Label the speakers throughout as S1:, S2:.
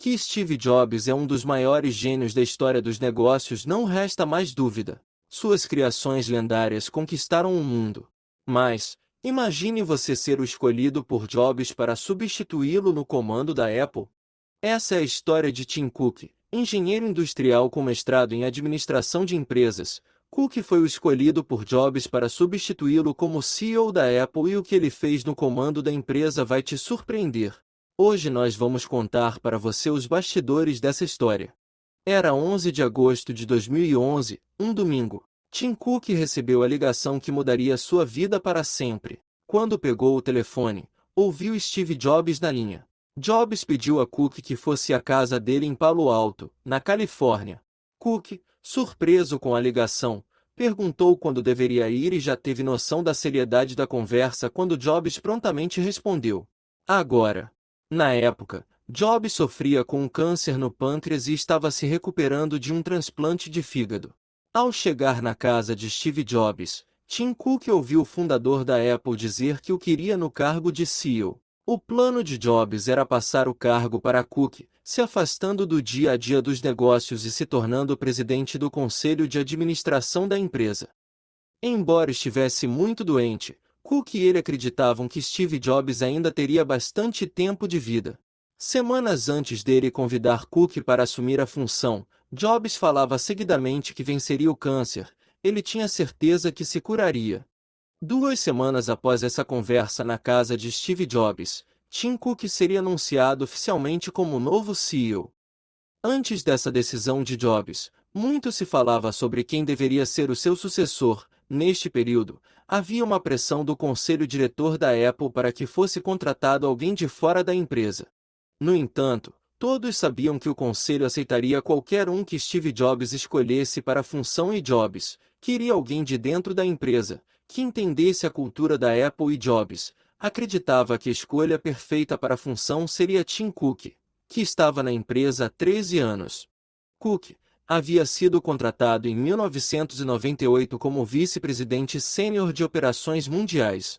S1: Que Steve Jobs é um dos maiores gênios da história dos negócios não resta mais dúvida. Suas criações lendárias conquistaram o mundo. Mas, imagine você ser o escolhido por Jobs para substituí-lo no comando da Apple. Essa é a história de Tim Cook, engenheiro industrial com mestrado em administração de empresas. Cook foi o escolhido por Jobs para substituí-lo como CEO da Apple e o que ele fez no comando da empresa vai te surpreender. Hoje nós vamos contar para você os bastidores dessa história. Era 11 de agosto de 2011, um domingo. Tim Cook recebeu a ligação que mudaria sua vida para sempre. Quando pegou o telefone, ouviu Steve Jobs na linha. Jobs pediu a Cook que fosse à casa dele em Palo Alto, na Califórnia. Cook, surpreso com a ligação, perguntou quando deveria ir e já teve noção da seriedade da conversa quando Jobs prontamente respondeu: agora. Na época, Jobs sofria com um câncer no pâncreas e estava se recuperando de um transplante de fígado. Ao chegar na casa de Steve Jobs, Tim Cook ouviu o fundador da Apple dizer que o queria no cargo de CEO. O plano de Jobs era passar o cargo para Cook, se afastando do dia a dia dos negócios e se tornando presidente do conselho de administração da empresa. Embora estivesse muito doente, Cook e ele acreditavam que Steve Jobs ainda teria bastante tempo de vida. Semanas antes dele convidar Cook para assumir a função, Jobs falava seguidamente que venceria o câncer. Ele tinha certeza que se curaria. 2 semanas após essa conversa na casa de Steve Jobs, Tim Cook seria anunciado oficialmente como o novo CEO. Antes dessa decisão de Jobs, muito se falava sobre quem deveria ser o seu sucessor. Neste período, havia uma pressão do conselho diretor da Apple para que fosse contratado alguém de fora da empresa. No entanto, todos sabiam que o conselho aceitaria qualquer um que Steve Jobs escolhesse para a função e Jobs queria alguém de dentro da empresa, que entendesse a cultura da Apple e Jobs acreditava que a escolha perfeita para a função seria Tim Cook, que estava na empresa há 13 anos. Cook havia sido contratado em 1998 como vice-presidente sênior de operações mundiais.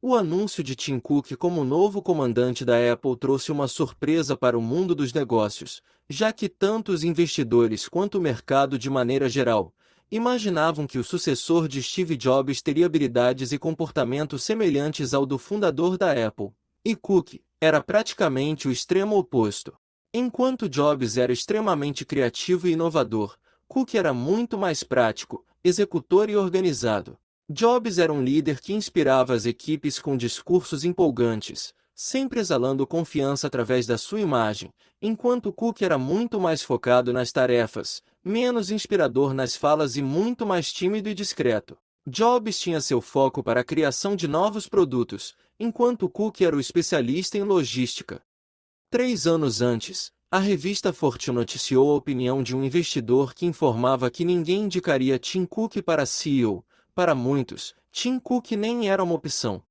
S1: O anúncio de Tim Cook como novo comandante da Apple trouxe uma surpresa para o mundo dos negócios, já que tanto os investidores quanto o mercado de maneira geral imaginavam que o sucessor de Steve Jobs teria habilidades e comportamento semelhantes ao do fundador da Apple. E Cook era praticamente o extremo oposto. Enquanto Jobs era extremamente criativo e inovador, Cook era muito mais prático, executor e organizado. Jobs era um líder que inspirava as equipes com discursos empolgantes, sempre exalando confiança através da sua imagem, enquanto Cook era muito mais focado nas tarefas, menos inspirador nas falas e muito mais tímido e discreto. Jobs tinha seu foco para a criação de novos produtos, enquanto Cook era o especialista em logística. 3 anos antes, a revista Fortune noticiou a opinião de um investidor que informava que ninguém indicaria Tim Cook para CEO. Para muitos, Tim Cook nem era uma opção.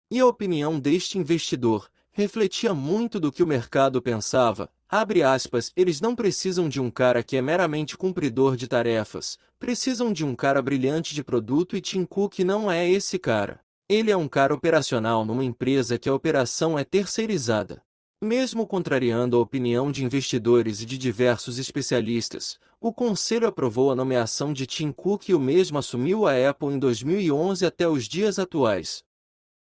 S1: E a opinião deste investidor refletia muito do que o mercado pensava. Abre aspas, eles não precisam de um cara que é meramente cumpridor de tarefas, precisam de um cara brilhante de produto e Tim Cook não é esse cara. Ele é um cara operacional numa empresa que a operação é terceirizada. Mesmo contrariando a opinião de investidores e de diversos especialistas, o conselho aprovou a nomeação de Tim Cook e o mesmo assumiu a Apple em 2011 até os dias atuais.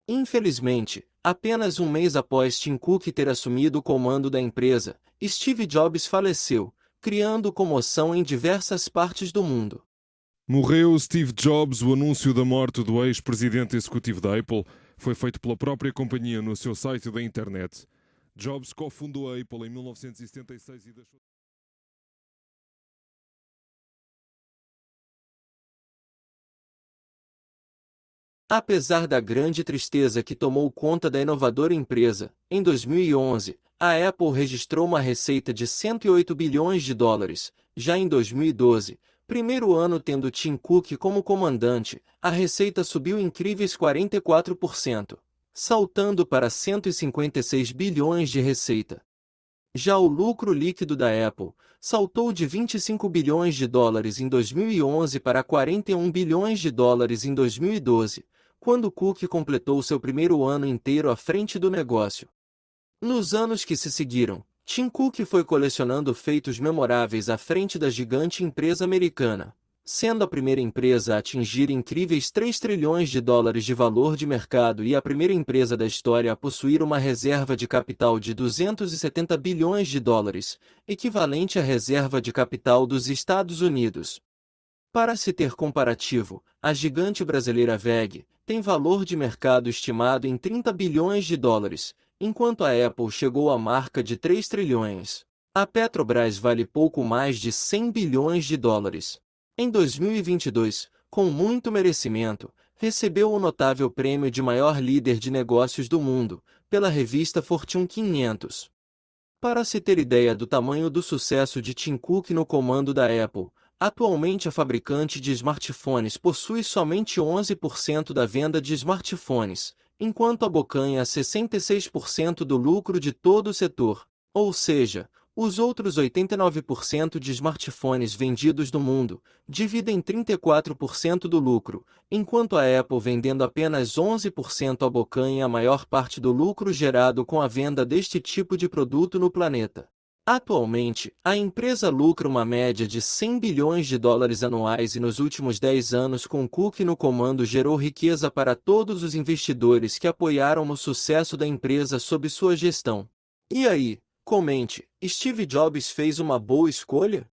S1: Infelizmente, apenas um mês após Tim Cook ter assumido o comando da empresa, Steve Jobs faleceu, criando comoção em diversas partes do mundo.
S2: Morreu Steve Jobs. O anúncio da morte do ex-presidente executivo da Apple foi feito pela própria companhia no seu site da internet. Jobs cofundou a Apple em 1976 e deixou...
S1: Apesar da grande tristeza que tomou conta da inovadora empresa, em 2011, a Apple registrou uma receita de 108 bilhões de dólares. Já em 2012, primeiro ano tendo Tim Cook como comandante, a receita subiu incríveis 44%, saltando para 156 bilhões de receita. Já o lucro líquido da Apple saltou de 25 bilhões de dólares em 2011 para 41 bilhões de dólares em 2012, quando Cook completou seu primeiro ano inteiro à frente do negócio. Nos anos que se seguiram, Tim Cook foi colecionando feitos memoráveis à frente da gigante empresa americana, sendo a primeira empresa a atingir incríveis 3 trilhões de dólares de valor de mercado e a primeira empresa da história a possuir uma reserva de capital de 270 bilhões de dólares, equivalente à reserva de capital dos Estados Unidos. Para se ter comparativo, a gigante brasileira WEG tem valor de mercado estimado em 30 bilhões de dólares, enquanto a Apple chegou à marca de 3 trilhões. A Petrobras vale pouco mais de 100 bilhões de dólares. Em 2022, com muito merecimento, recebeu o notável prêmio de maior líder de negócios do mundo, pela revista Fortune 500. Para se ter ideia do tamanho do sucesso de Tim Cook no comando da Apple, atualmente a fabricante de smartphones possui somente 11% da venda de smartphones, enquanto abocanha 66% do lucro de todo o setor, ou seja, os outros 89% de smartphones vendidos no mundo dividem 34% do lucro, enquanto a Apple vendendo apenas 11% abocanha a maior parte do lucro gerado com a venda deste tipo de produto no planeta. Atualmente, a empresa lucra uma média de 100 bilhões de dólares anuais e nos últimos 10 anos com Cook no comando gerou riqueza para todos os investidores que apoiaram o sucesso da empresa sob sua gestão. E aí? Comente, Steve Jobs fez uma boa escolha?